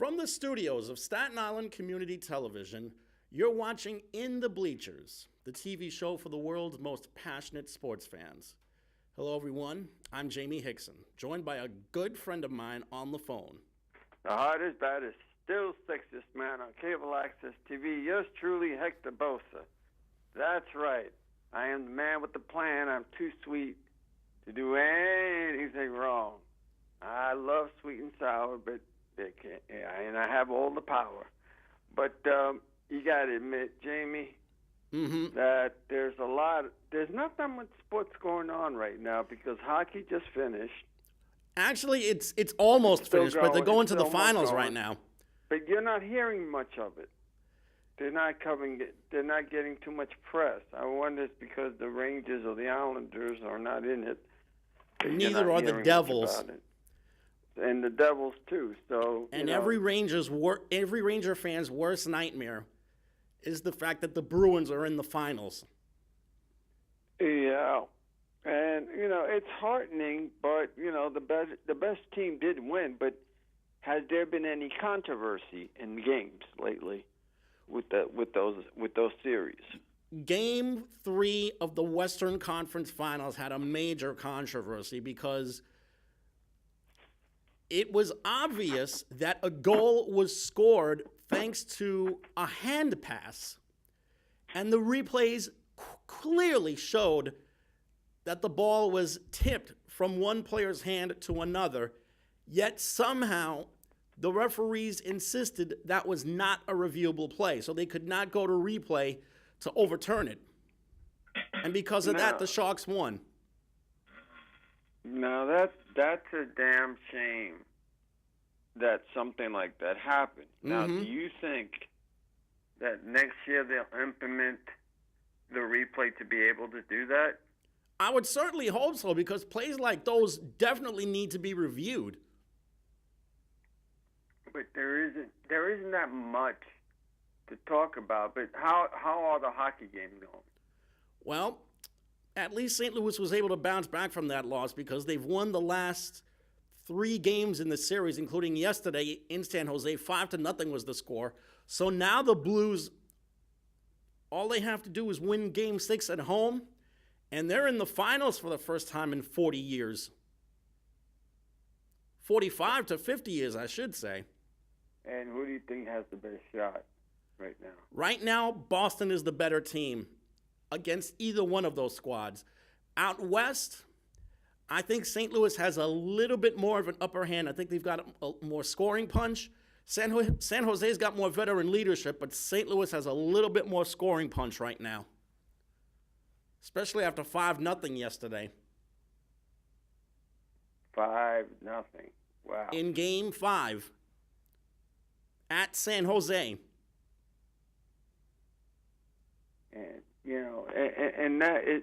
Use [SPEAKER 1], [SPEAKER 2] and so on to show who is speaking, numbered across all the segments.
[SPEAKER 1] From the studios of Staten Island Community Television, you're watching In the Bleachers, the TV show for the world's most passionate sports fans. Hello, everyone. I'm Jaime Hixson, joined by a good friend of mine on the phone.
[SPEAKER 2] The hardest, baddest, still sexiest man on cable access TV. Yours truly, Hector Bosa. That's right. I am the man with the plan. I'm too sweet to do anything wrong. I love sweet and sour, but they can't, and I have all the power. But you got to admit, Jamie, that there's not that much sports going on right now because hockey just finished.
[SPEAKER 1] Actually, it's almost finished, but they're going to the finals right now.
[SPEAKER 2] But you're not hearing much of it. They're not getting too much press. I wonder if it's because the Rangers or the Islanders are not in it.
[SPEAKER 1] Neither are the Devils.
[SPEAKER 2] And the Devils too. So
[SPEAKER 1] every Ranger fan's worst nightmare is the fact that the Bruins are in the finals.
[SPEAKER 2] Yeah, and it's heartening, but the best team did win. But has there been any controversy in games lately with those series?
[SPEAKER 1] Game 3 of the Western Conference Finals had a major controversy because it was obvious that a goal was scored thanks to a hand pass. And the replays clearly showed that the ball was tipped from one player's hand to another, yet somehow the referees insisted that was not a reviewable play, so they could not go to replay to overturn it. And because of that, the Sharks won.
[SPEAKER 2] No, that's a damn shame that something like that happened. Now, do you think that next year they'll implement the replay to be able to do that?
[SPEAKER 1] I would certainly hope so, because plays like those definitely need to be reviewed.
[SPEAKER 2] But there isn't that much to talk about. But how are the hockey games going?
[SPEAKER 1] Well, at least St. Louis was able to bounce back from that loss because they've won the last 3 games in the series, including yesterday in San Jose. 5-0 was the score. So now the Blues, all they have to do is win Game 6 at home, and they're in the finals for the first time in 40 years. 45 to 50 years, I should say.
[SPEAKER 2] And who do you think has the best shot right now?
[SPEAKER 1] Right now, Boston is the better team against either one of those squads. Out west, I think St. Louis has a little bit more of an upper hand. I think they've got a more scoring punch. San Jose's got more veteran leadership, but St. Louis has a little bit more scoring punch right now, especially after 5-0 yesterday.
[SPEAKER 2] 5-0. Wow.
[SPEAKER 1] In Game 5 at San Jose.
[SPEAKER 2] And that is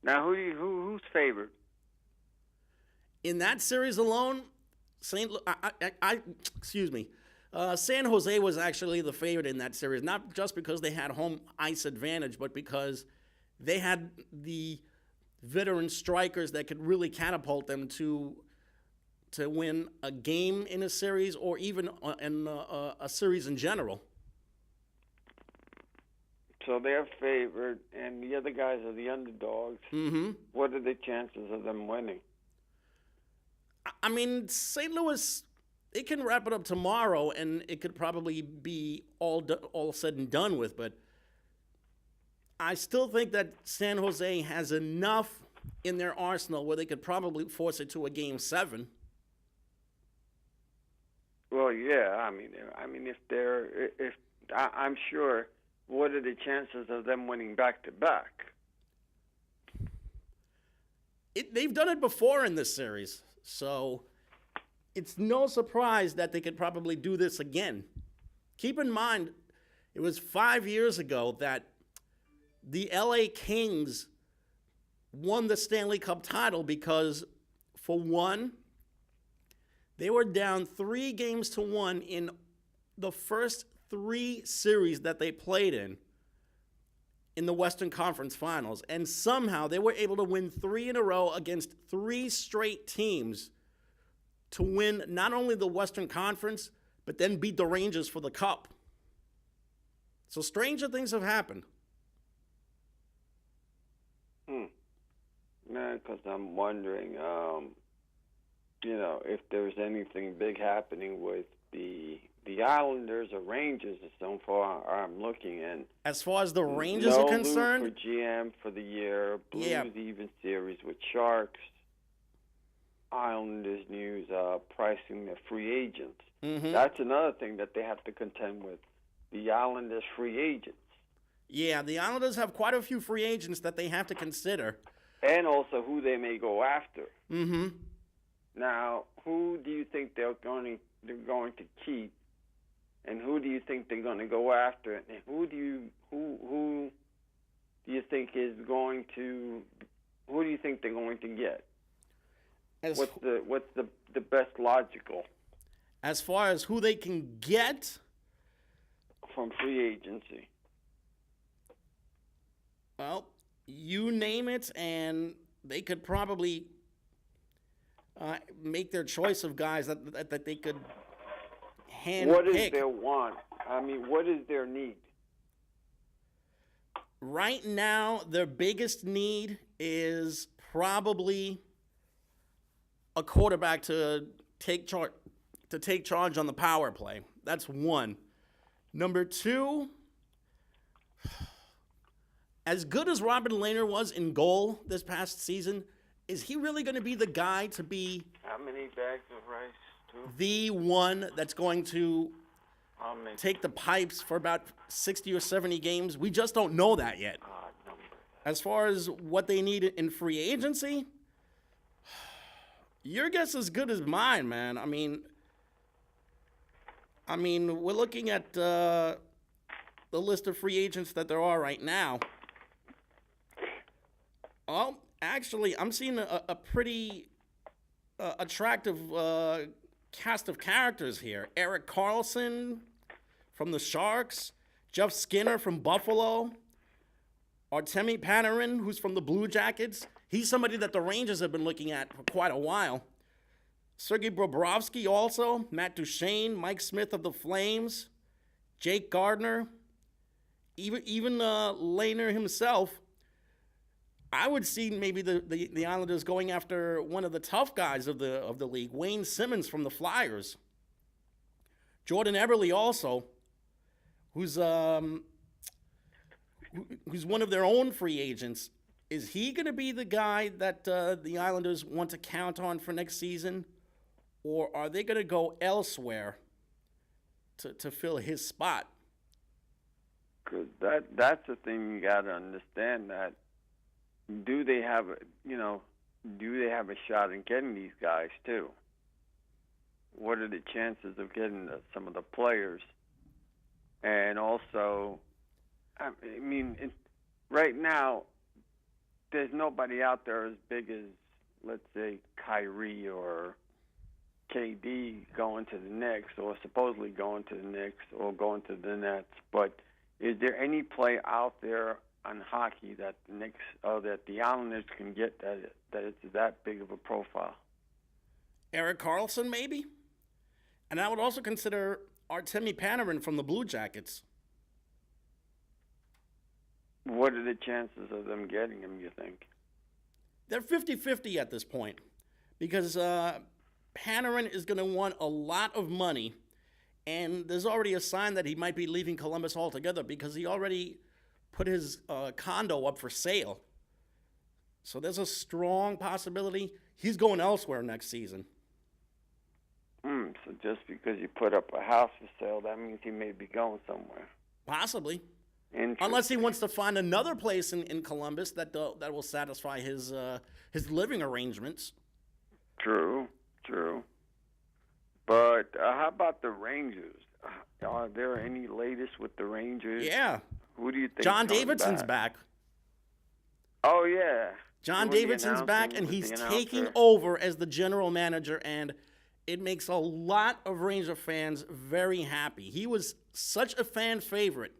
[SPEAKER 2] now who's favored?
[SPEAKER 1] In that series alone, San Jose was actually the favorite in that series, not just because they had home ice advantage, but because they had the veteran strikers that could really catapult them to win a game in a series or even in a series in general.
[SPEAKER 2] So they're favored, and the other guys are the underdogs. Mm-hmm. What are the chances of them winning?
[SPEAKER 1] I mean, St. Louis, it can wrap it up tomorrow, and it could probably be all said and done with. But I still think that San Jose has enough in their arsenal where they could probably force it to a Game 7.
[SPEAKER 2] Well, yeah. I mean, I'm sure. What are the chances of them winning back-to-back?
[SPEAKER 1] They've done it before in this series, so it's no surprise that they could probably do this again. Keep in mind, it was 5 years ago that the LA Kings won the Stanley Cup title because, for one, they were down 3-1 in the first 3 series that they played in the Western Conference Finals, and somehow they were able to win 3 in a row against 3 straight teams to win not only the Western Conference, but then beat the Rangers for the cup. So stranger things have happened.
[SPEAKER 2] No, because I'm wondering, if there's anything big happening with the Islanders or Rangers. So far, I'm looking, and
[SPEAKER 1] as far as the Rangers are concerned,
[SPEAKER 2] Lou for GM for the year. Blues
[SPEAKER 1] yeah.
[SPEAKER 2] even series with Sharks. Islanders news pricing their free agents.
[SPEAKER 1] Mm-hmm.
[SPEAKER 2] That's another thing that they have to contend with. The Islanders free agents.
[SPEAKER 1] Yeah, the Islanders have quite a few free agents that they have to consider.
[SPEAKER 2] And also who they may go after.
[SPEAKER 1] Mm-hmm.
[SPEAKER 2] Now, who do you think they're going to keep, and who do you think they're going to go after, and who do you think they're going to get? What's the best logical?
[SPEAKER 1] As far as who they can get
[SPEAKER 2] from free agency.
[SPEAKER 1] Well, you name it, and they could probably make their choice of guys that they could hand
[SPEAKER 2] What
[SPEAKER 1] pick.
[SPEAKER 2] is their want? I mean, what is their need?
[SPEAKER 1] Right now, their biggest need is probably a quarterback to take charge on the power play. That's one. Number two, as good as Robin Lehner was in goal this past season, is he really going to be the guy to be
[SPEAKER 2] How many bags of rice? Two?
[SPEAKER 1] the one that's going to take the pipes for about 60 or 70 games? We just don't know that yet. As far as what they need in free agency, your guess is as good as mine, man. I mean, we're looking at the list of free agents that there are right now. Well, actually, I'm seeing a pretty attractive cast of characters here. Erik Karlsson from the Sharks, Jeff Skinner from Buffalo, Artemi Panarin, who's from the Blue Jackets. He's somebody that the Rangers have been looking at for quite a while. Sergei Bobrovsky also, Matt Duchene, Mike Smith of the Flames, Jake Gardner, even Lehner himself. I would see maybe the Islanders going after one of the tough guys of the league, Wayne Simmons from the Flyers. Jordan Eberle also, who's one of their own free agents. Is he going to be the guy that the Islanders want to count on for next season? Or are they going to go elsewhere to fill his spot?
[SPEAKER 2] Because that's the thing you got to understand, that do they have a shot in getting these guys too? What are the chances of getting some of the players? And also, I mean, right now, there's nobody out there as big as, let's say, Kyrie or KD going to the Knicks, or supposedly going to the Knicks, or going to the Nets. But is there any play out there on hockey that the Knicks, that the Islanders can get that it's that big of a profile?
[SPEAKER 1] Erik Karlsson, maybe? And I would also consider Artemi Panarin from the Blue Jackets.
[SPEAKER 2] What are the chances of them getting him, you think?
[SPEAKER 1] They're 50-50 at this point, because Panarin is going to want a lot of money, and there's already a sign that he might be leaving Columbus altogether because he already put his condo up for sale. So there's a strong possibility he's going elsewhere next season.
[SPEAKER 2] So just because you put up a house for sale, that means he may be going somewhere.
[SPEAKER 1] Possibly. Unless he wants to find another place in Columbus that will satisfy his living arrangements.
[SPEAKER 2] True. But how about the Rangers? Are there any latest with the Rangers?
[SPEAKER 1] Yeah.
[SPEAKER 2] Who do you think?
[SPEAKER 1] John Davidson's back.
[SPEAKER 2] Oh, yeah.
[SPEAKER 1] John Davidson's back, and he's taking over as the general manager, and it makes a lot of Ranger fans very happy. He was such a fan favorite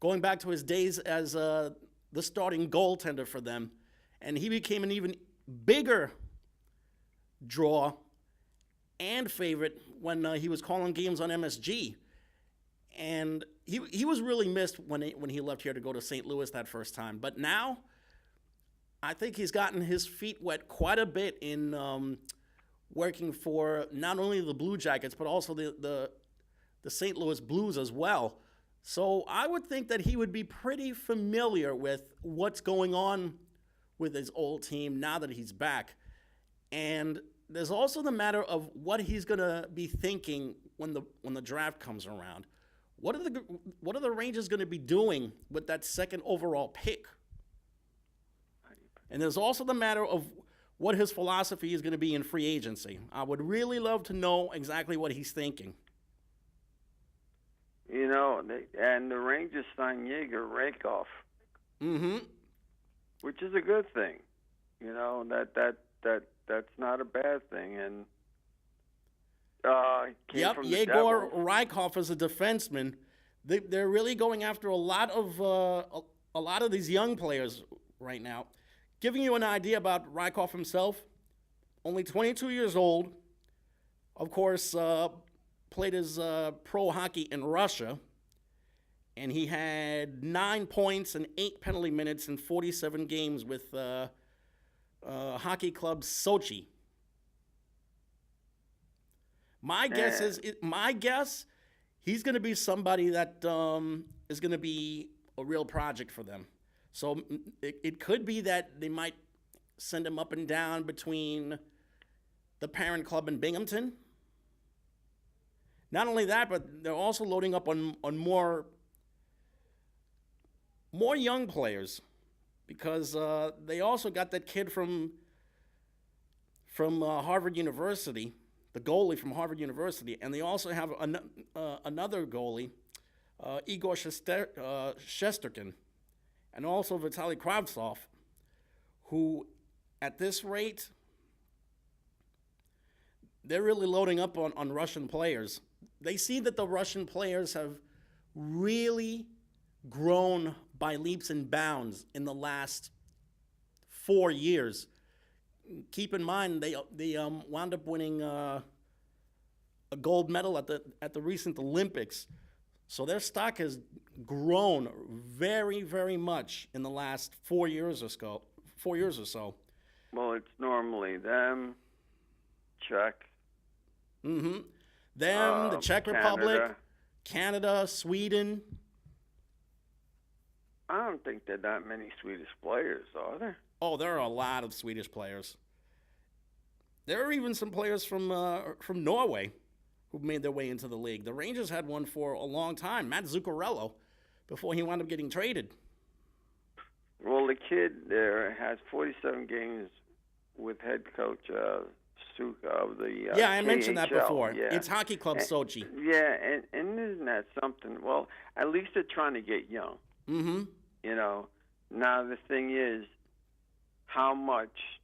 [SPEAKER 1] going back to his days as the starting goaltender for them, and he became an even bigger draw and favorite when he was calling games on MSG. And he was really missed when he left here to go to St. Louis that first time. But now, I think he's gotten his feet wet quite a bit in working for not only the Blue Jackets, but also the St. Louis Blues as well. So I would think that he would be pretty familiar with what's going on with his old team now that he's back. And there's also the matter of what he's going to be thinking when the draft comes around. What are the Rangers going to be doing with that second overall pick? And there's also the matter of what his philosophy is going to be in free agency. I would really love to know exactly what he's thinking.
[SPEAKER 2] You know, and the Rangers signed Jaeger Rakoff, which is a good thing. You know, that's not a bad thing. And
[SPEAKER 1] Yegor Rykov is a defenseman. They're really going after a lot of these young players right now. Giving you an idea about Rykov himself, only 22 years old. Of course, played his pro hockey in Russia, and he had 9 points and 8 penalty minutes in 47 games with hockey club Sochi. My guess, he's going to be somebody that is going to be a real project for them. So it could be that they might send him up and down between the parent club in Binghamton. Not only that, but they're also loading up on more young players, because they also got that kid from Harvard University, the goalie from Harvard University, and they also have another goalie, Igor Shesterkin, and also Vitaly Kravtsov, who, at this rate, they're really loading up on Russian players. They see that the Russian players have really grown by leaps and bounds in the last 4 years. Keep in mind, they wound up winning a gold medal at the recent Olympics. So their stock has grown very, very much in the last 4 years or so.
[SPEAKER 2] Well, it's normally them, Czech.
[SPEAKER 1] Them, the Czech Republic, Canada, Sweden.
[SPEAKER 2] I don't think there are that many Swedish players, are there?
[SPEAKER 1] Oh, there are a lot of Swedish players. There are even some players from Norway who've made their way into the league. The Rangers had one for a long time, Matt Zuccarello, before he wound up getting traded.
[SPEAKER 2] Well, the kid there has 47 games with head coach Suka of the
[SPEAKER 1] I mentioned that before.
[SPEAKER 2] Yeah.
[SPEAKER 1] It's Hockey Club Sochi.
[SPEAKER 2] Yeah, and isn't that something? Well, at least they're trying to get young.
[SPEAKER 1] Mm-hmm.
[SPEAKER 2] You know, now the thing is, how much,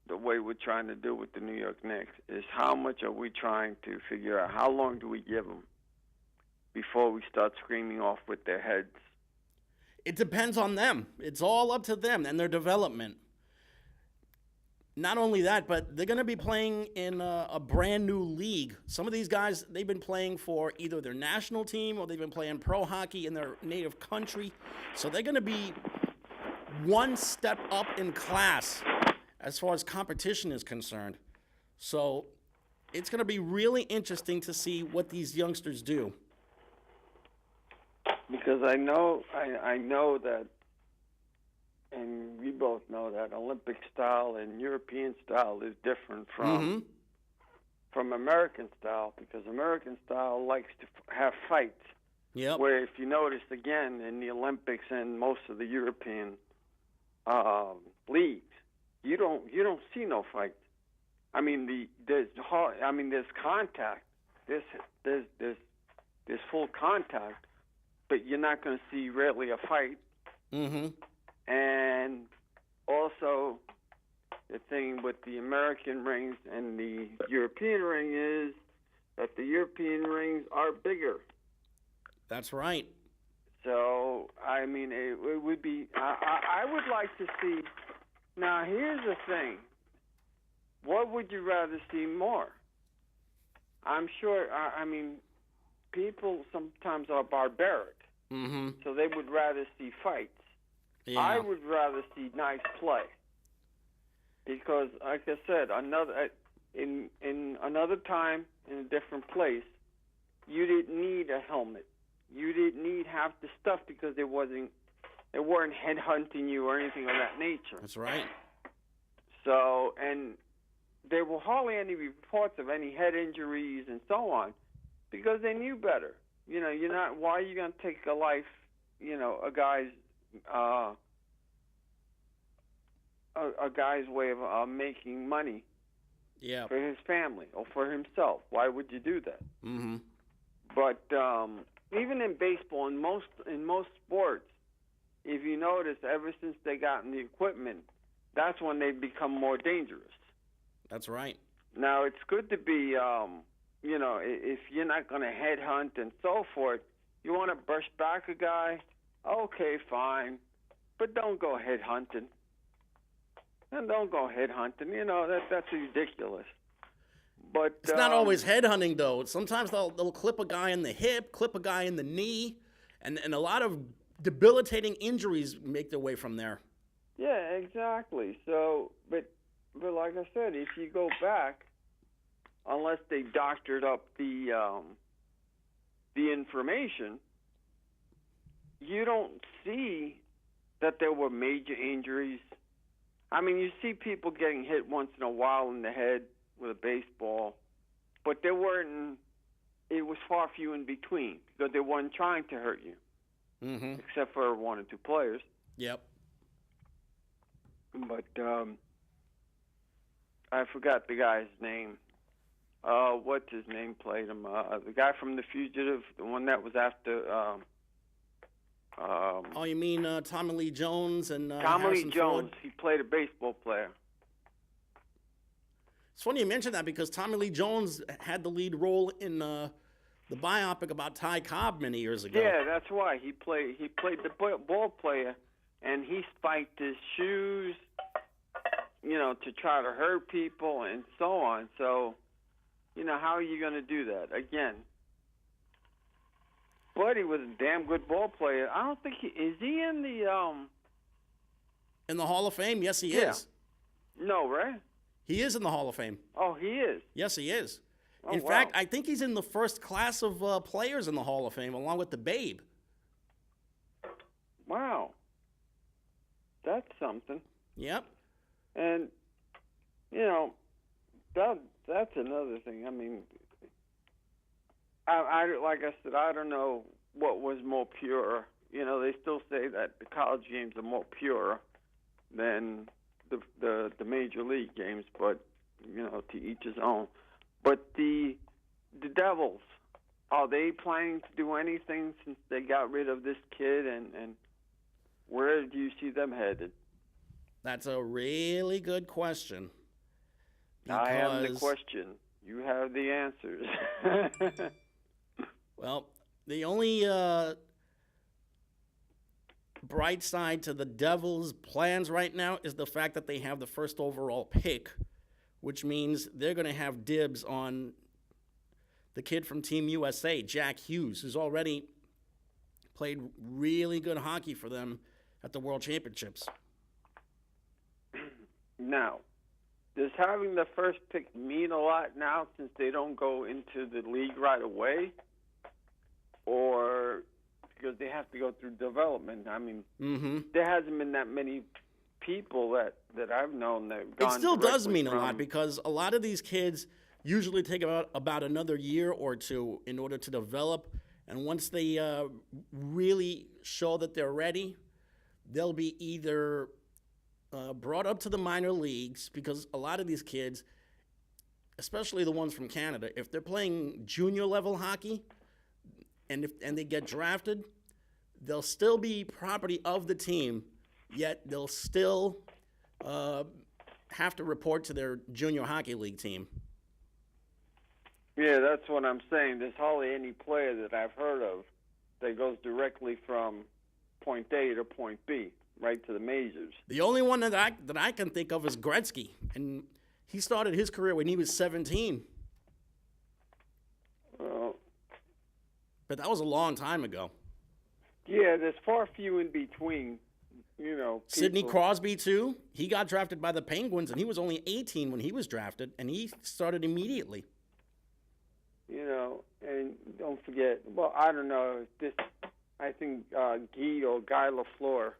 [SPEAKER 2] the way we're trying to do with the New York Knicks, is how much are we trying to figure out? How long do we give them before we start screaming off with their heads?
[SPEAKER 1] It depends on them. It's all up to them and their development. Not only that, but they're going to be playing in a brand new league. Some of these guys, they've been playing for either their national team or they've been playing pro hockey in their native country. So they're going to be one step up in class as far as competition is concerned. So it's going to be really interesting to see what these youngsters do.
[SPEAKER 2] Because I know that, and we both know that Olympic style and European style is different from American style, because American style likes to have fights.
[SPEAKER 1] Yep.
[SPEAKER 2] Where if you notice again in the Olympics and most of the European leagues, you don't see no fights. I mean there's contact. There's full contact, but you're not going to see rarely a fight.
[SPEAKER 1] Mm-hmm.
[SPEAKER 2] And also, the thing with the American rings and the European ring is that the European rings are bigger.
[SPEAKER 1] That's right.
[SPEAKER 2] So, I mean, it would be, I would like to see, now here's the thing. What would you rather see more? I'm sure. I mean, people sometimes are barbaric, so they would rather see fights.
[SPEAKER 1] Yeah.
[SPEAKER 2] I would rather see nice play because, like I said, in another time in a different place, you didn't need a helmet. You didn't need half the stuff because they weren't headhunting you or anything of that nature.
[SPEAKER 1] That's right.
[SPEAKER 2] So, and there were hardly any reports of any head injuries and so on because they knew better. You know, why are you going to take a life, a guy's way of making money for his family or for himself? Why would you do that?
[SPEAKER 1] Mm-hmm.
[SPEAKER 2] But even in baseball, in most sports, if you notice, ever since they gotten the equipment, that's when they become more dangerous.
[SPEAKER 1] That's right.
[SPEAKER 2] Now, it's good to be, if you're not going to headhunt and so forth, you want to brush back a guy, okay, fine, but don't go headhunting. And don't go headhunting. That's ridiculous. But
[SPEAKER 1] it's not always headhunting, though. Sometimes they'll clip a guy in the hip, clip a guy in the knee, and a lot of debilitating injuries make their way from there.
[SPEAKER 2] Yeah, exactly. So, but like I said, if you go back, unless they doctored up the information, you don't see that there were major injuries. I mean, you see people getting hit once in a while in the head with a baseball, but there weren't. It was far few in between because they weren't trying to hurt you, except for one or two players.
[SPEAKER 1] Yep.
[SPEAKER 2] But I forgot the guy's name. What's his name played him? The guy from The Fugitive, the one that was after.
[SPEAKER 1] Oh, you mean Tommy Lee Jones and
[SPEAKER 2] Tommy
[SPEAKER 1] Harrison
[SPEAKER 2] Lee Jones?
[SPEAKER 1] Ford?
[SPEAKER 2] He played a baseball player.
[SPEAKER 1] It's funny you mention that because Tommy Lee Jones had the lead role in the biopic about Ty Cobb many years ago.
[SPEAKER 2] Yeah, that's why he played the ball player, and he spiked his shoes, to try to hurt people and so on. So, how are you going to do that again? But he was a damn good ball player. I don't think is he in the
[SPEAKER 1] in the Hall of Fame? Yes, he is.
[SPEAKER 2] No, right?
[SPEAKER 1] He is in the Hall of Fame.
[SPEAKER 2] Oh, he is?
[SPEAKER 1] Yes, he is.
[SPEAKER 2] Oh,
[SPEAKER 1] in fact, I think he's in the first class of players in the Hall of Fame, along with the Babe.
[SPEAKER 2] Wow. That's something.
[SPEAKER 1] Yep.
[SPEAKER 2] And, that's another thing. I mean, I like I said, I don't know what was more pure. They still say that the college games are more pure than the major league games, but to each his own. But the Devils, are they planning to do anything since they got rid of this kid, and where do you see them headed?
[SPEAKER 1] That's a really good question.
[SPEAKER 2] I have the question. You have the answers.
[SPEAKER 1] Well, the only bright side to the Devils' plans right now is the fact that they have the first overall pick, which means they're going to have dibs on the kid from Team USA, Jack Hughes, who's already played really good hockey for them at the World Championships.
[SPEAKER 2] Now, does having the first pick mean a lot now since they don't go into the league right away? Or because they have to go through development? I mean, there hasn't been that many people that I've known that have gone.
[SPEAKER 1] It still does mean a lot because a lot of these kids usually take about another year or two in order to develop. And once they really show that they're ready, they'll be either brought up to the minor leagues, because a lot of these kids, especially the ones from Canada, if they're playing junior level hockey and they get drafted, they'll still be property of the team, yet they'll still have to report to their junior hockey league team.
[SPEAKER 2] Yeah, that's what I'm saying. There's hardly any player that I've heard of that goes directly from point A to point B, right to the majors.
[SPEAKER 1] The only one that I can think of is Gretzky, and he started his career when he was 17. But that was a long time ago.
[SPEAKER 2] Yeah, there's far few in between,
[SPEAKER 1] Sidney
[SPEAKER 2] people.
[SPEAKER 1] Crosby, too. He got drafted by the Penguins, and he was only 18 when he was drafted, and he started immediately.
[SPEAKER 2] And don't forget, well, I don't know, I think Guy Lafleur.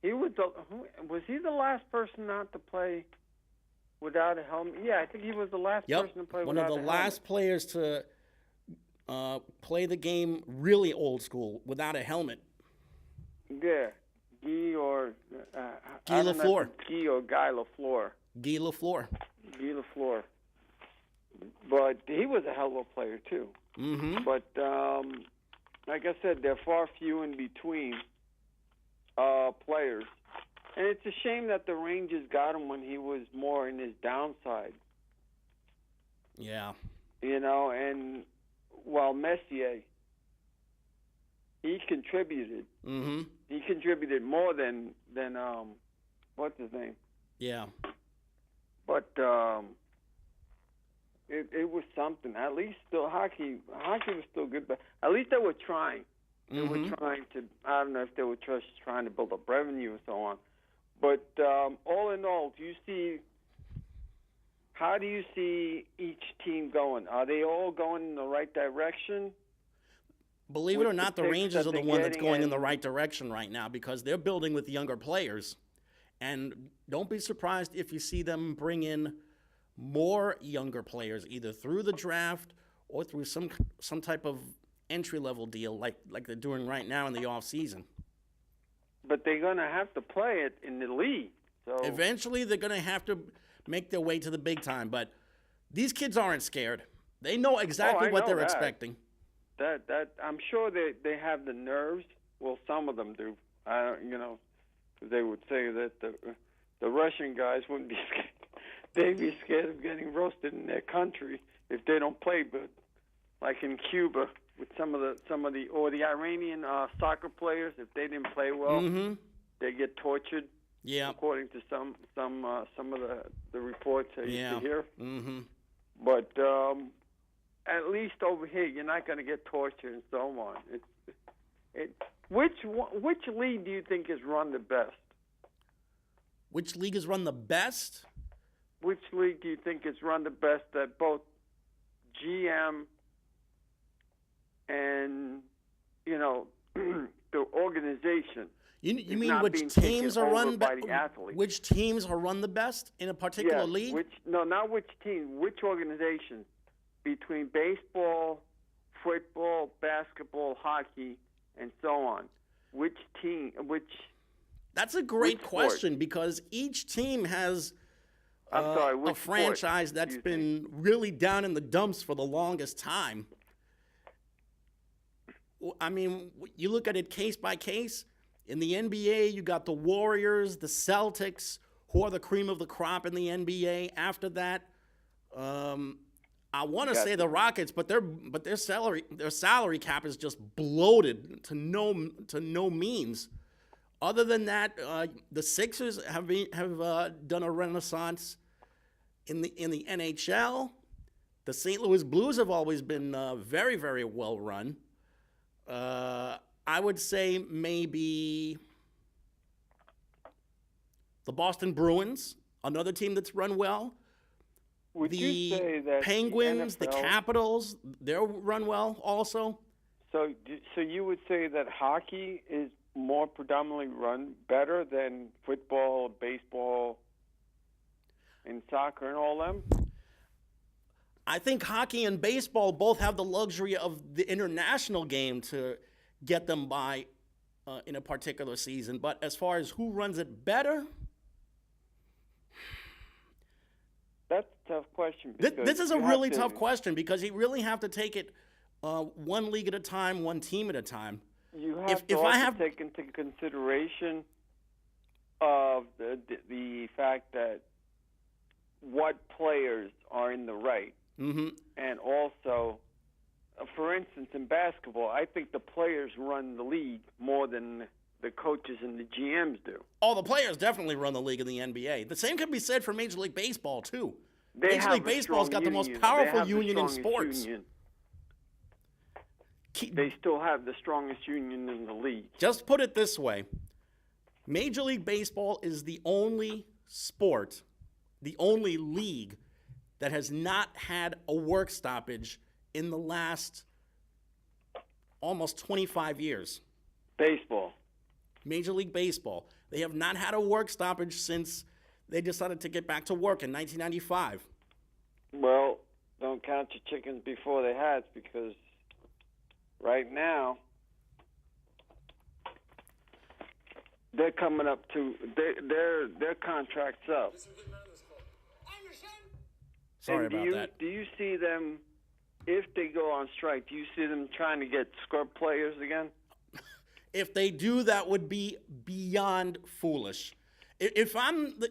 [SPEAKER 2] Was he the last person not to play without a helmet? Yeah, I think he was the last person to play
[SPEAKER 1] one
[SPEAKER 2] without a
[SPEAKER 1] of the
[SPEAKER 2] helmet.
[SPEAKER 1] last players to play the game really old school without a helmet.
[SPEAKER 2] Yeah, Guy
[SPEAKER 1] Lafleur.
[SPEAKER 2] Guy or Guy Lafleur.
[SPEAKER 1] Guy Lafleur.
[SPEAKER 2] Guy Lafleur. But he was a hell of a player, too.
[SPEAKER 1] Mm-hmm.
[SPEAKER 2] But, like I said, they're far few in between players. And it's a shame that the Rangers got him when he was more in his downside.
[SPEAKER 1] Yeah.
[SPEAKER 2] And while Messier, he contributed.
[SPEAKER 1] Mm-hmm.
[SPEAKER 2] He contributed more than what's his name?
[SPEAKER 1] Yeah.
[SPEAKER 2] But it was something. At least still hockey was still good, but at least they were trying. They were trying to. I don't know if they were just trying to build up revenue and so on. But all in all, how do you see each team going? Are they all going in the right direction?
[SPEAKER 1] Believe it or not, the Rangers are the one that's going in the right direction right now because they're building with younger players. And don't be surprised if you see them bring in more younger players, either through the draft or through some type of entry-level deal like they're doing right now in the offseason.
[SPEAKER 2] But they're going to have to play it in the league. So
[SPEAKER 1] eventually, they're going to have to make their way to the big time. But these kids aren't scared. They know exactly what they're expecting.
[SPEAKER 2] That I'm sure they have the nerves. Well, some of them do. They would say that the Russian guys wouldn't be scared. They'd be scared of getting roasted in their country if they don't play good, like in Cuba with some of the Iranian soccer players. If they didn't play well, they get tortured.
[SPEAKER 1] Yeah,
[SPEAKER 2] according to some of the reports I used to hear.
[SPEAKER 1] Mm-hmm.
[SPEAKER 2] But at least over here, you're not going to get tortured and so on. Which league do you think is run the best?
[SPEAKER 1] Which league is run the best?
[SPEAKER 2] Which league do you think is run the best that both GM and the organization?
[SPEAKER 1] You mean which teams are run by the athletes? Which teams are run the best in a particular league?
[SPEAKER 2] Not which team. Which organization between baseball, football, basketball, hockey, and so on? Which team?
[SPEAKER 1] That's a great question because each team has a franchise that's been really down in the dumps for the longest time. I mean, you look at it case by case. In the NBA, you got the Warriors, the Celtics, who are the cream of the crop in the NBA. After that, I want to say the Rockets, but their salary cap is just bloated to no means. Other than that, the Sixers have done a renaissance in the NHL. The St. Louis Blues have always been very, very well run. I would say maybe the Boston Bruins, another team that's run well.
[SPEAKER 2] Would you say that
[SPEAKER 1] Penguins, the Capitals, they're run well also.
[SPEAKER 2] So you would say that hockey is more predominantly run better than football, baseball, and soccer and all them?
[SPEAKER 1] I think hockey and baseball both have the luxury of the international game to get them by in a particular season. But as far as who runs it better,
[SPEAKER 2] that's a tough question.
[SPEAKER 1] This is a really tough question because you really have to take it one league at a time, one team at a time.
[SPEAKER 2] You have to take into consideration of the fact that what players are in the right.
[SPEAKER 1] Mm-hmm.
[SPEAKER 2] And also, for instance, in basketball, I think the players run the league more than the coaches and the GMs do.
[SPEAKER 1] Oh, the players definitely run the league in the NBA. The same can be said for Major League Baseball, too. Major League Baseball's got the most powerful union in sports.
[SPEAKER 2] They still have the strongest union in the league.
[SPEAKER 1] Just put it this way. Major League Baseball is the only sport, the only league that has not had a work stoppage in the last almost 25 years.
[SPEAKER 2] Baseball.
[SPEAKER 1] Major League Baseball. They have not had a work stoppage since they decided to get back to work in 1995.
[SPEAKER 2] Well, don't count your chickens before they hatch, because right now they're coming up to their contract's up.
[SPEAKER 1] Sorry about that.
[SPEAKER 2] Do you see them, if they go on strike, do you see them trying to get scrub players again?
[SPEAKER 1] If they do, that would be beyond foolish. If I'm the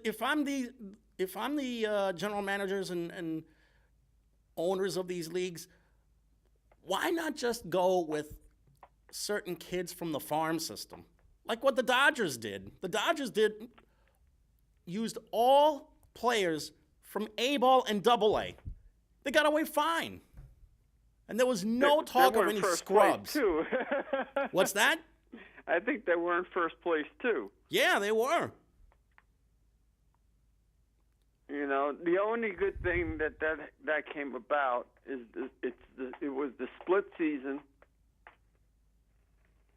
[SPEAKER 1] general managers and owners of these leagues, why not just go with certain kids from the farm system, like what the Dodgers did? The Dodgers used all players from A-ball and Double-A. They got away fine, and there was no talk of any scrubs.
[SPEAKER 2] Too.
[SPEAKER 1] What's that?
[SPEAKER 2] I think they were in first place too.
[SPEAKER 1] Yeah, they were.
[SPEAKER 2] You know, the only good thing that came about is it was the split season,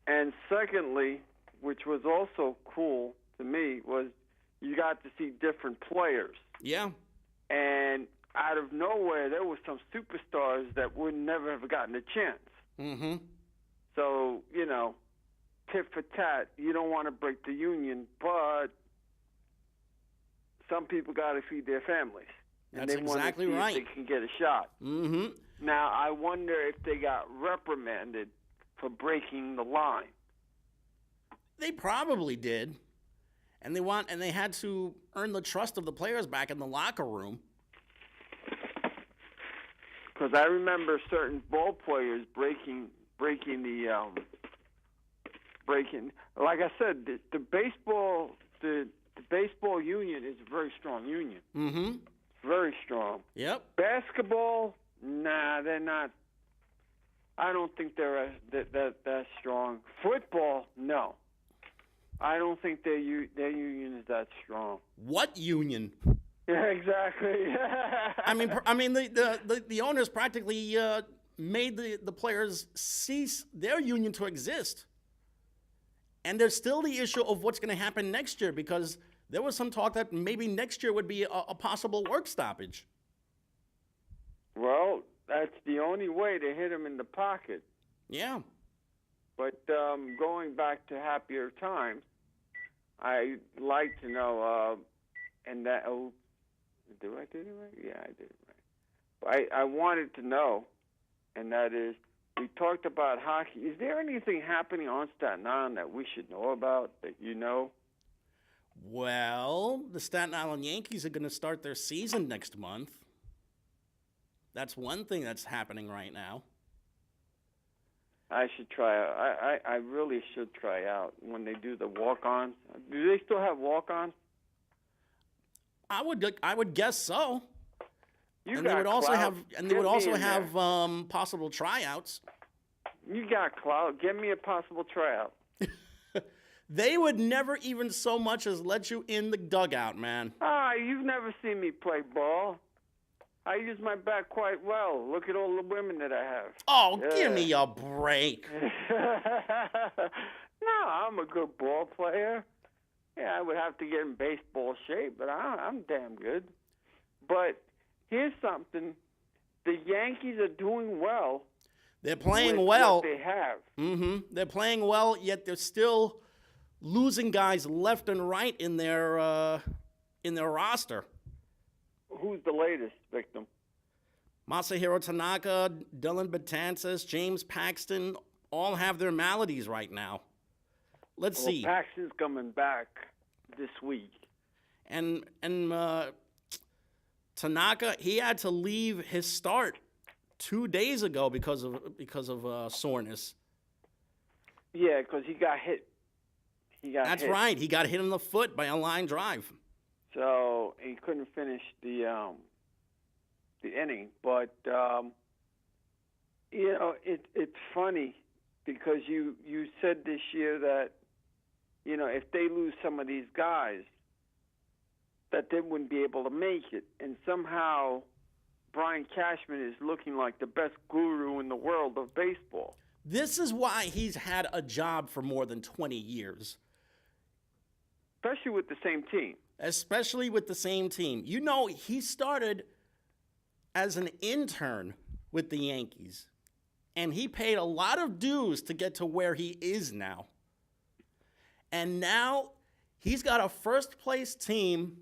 [SPEAKER 2] and secondly, which was also cool to me, was you got to see different players.
[SPEAKER 1] Yeah.
[SPEAKER 2] And out of nowhere, there were some superstars that would never have gotten a chance.
[SPEAKER 1] Mm-hmm.
[SPEAKER 2] So, you know, tit for tat, you don't want to break the union, but some people got to feed their families. And
[SPEAKER 1] That's
[SPEAKER 2] they
[SPEAKER 1] exactly
[SPEAKER 2] want to see
[SPEAKER 1] right.
[SPEAKER 2] if they can get a shot.
[SPEAKER 1] Mm-hmm.
[SPEAKER 2] Now, I wonder if they got reprimanded for breaking the line.
[SPEAKER 1] They probably did. And they had to earn the trust of the players back in the locker room.
[SPEAKER 2] Because I remember certain ball players breaking. Like I said, the baseball union is a very strong union.
[SPEAKER 1] Mm-hmm.
[SPEAKER 2] Very strong.
[SPEAKER 1] Yep.
[SPEAKER 2] Basketball, nah, they're not. I don't think they're that strong. Football, no. I don't think their union is that strong.
[SPEAKER 1] What union?
[SPEAKER 2] Yeah, exactly.
[SPEAKER 1] I mean, the owners practically made the players cease their union to exist. And there's still the issue of what's going to happen next year, because there was some talk that maybe next year would be a possible work stoppage.
[SPEAKER 2] Well, that's the only way to hit them in the pocket.
[SPEAKER 1] Yeah.
[SPEAKER 2] But going back to happier times, I'd like to know, and that, do I do it right? Yeah, I did it right. I wanted to know, and that is, we talked about hockey. Is there anything happening on Staten Island that we should know about, that you know?
[SPEAKER 1] Well, the Staten Island Yankees are going to start their season next month. That's one thing that's happening right now.
[SPEAKER 2] I should try out. I really should try out when they do the walk-ons. Do they still have walk-ons?
[SPEAKER 1] I would guess so.
[SPEAKER 2] You
[SPEAKER 1] and
[SPEAKER 2] got
[SPEAKER 1] they would also
[SPEAKER 2] clout.
[SPEAKER 1] have possible tryouts.
[SPEAKER 2] You got clout. Give me a possible tryout.
[SPEAKER 1] They would never even so much as let you in the dugout, man.
[SPEAKER 2] You've never seen me play ball. I use my back quite well. Look at all the women that I have.
[SPEAKER 1] Oh,
[SPEAKER 2] yeah.
[SPEAKER 1] Give me a break.
[SPEAKER 2] No, I'm a good ball player. Yeah, I would have to get in baseball shape, but I'm damn good. But here's something. The Yankees are doing well.
[SPEAKER 1] They're playing
[SPEAKER 2] with
[SPEAKER 1] well.
[SPEAKER 2] What they have.
[SPEAKER 1] Mm-hmm. They're playing well, yet they're still losing guys left and right in their roster.
[SPEAKER 2] Who's the latest victim?
[SPEAKER 1] Masahiro Tanaka, Dylan Betances, James Paxton all have their maladies right now. Let's see.
[SPEAKER 2] Paxton's coming back this week.
[SPEAKER 1] And Tanaka, he had to leave his start 2 days ago because of soreness.
[SPEAKER 2] Yeah, because he got hit.
[SPEAKER 1] That's right. He got hit in the foot by a line drive.
[SPEAKER 2] So he couldn't finish the inning. But It's funny because you said this year that, if they lose some of these guys, that they wouldn't be able to make it. And somehow Brian Cashman is looking like the best guru in the world of baseball.
[SPEAKER 1] This is why he's had a job for more than 20 years.
[SPEAKER 2] Especially with the same team.
[SPEAKER 1] Especially with the same team. He started as an intern with the Yankees, and he paid a lot of dues to get to where he is now. And now he's got a first-place team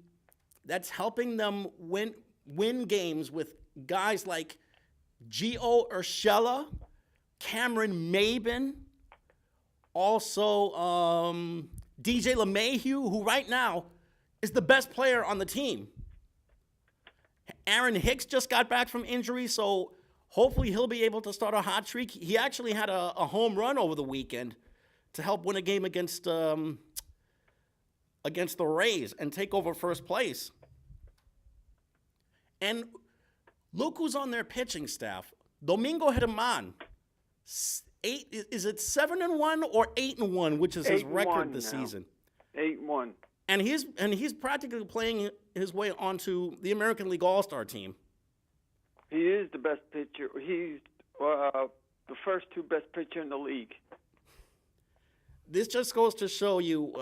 [SPEAKER 1] that's helping them win games with guys like Gio Urshela, Cameron Maybin, also DJ LeMahieu, who right now is the best player on the team. Aaron Hicks just got back from injury, so hopefully he'll be able to start a hot streak. He actually had a home run over the weekend to help win a game against the Rays and take over first place. And look who's on their pitching staff. Domingo Germán. Is it 7-1 or 8-1, which is his record this season?
[SPEAKER 2] 8-1.
[SPEAKER 1] And he's practically playing his way onto the American League All-Star team.
[SPEAKER 2] He is the best pitcher. He's the first two best pitcher in the league.
[SPEAKER 1] This just goes to show you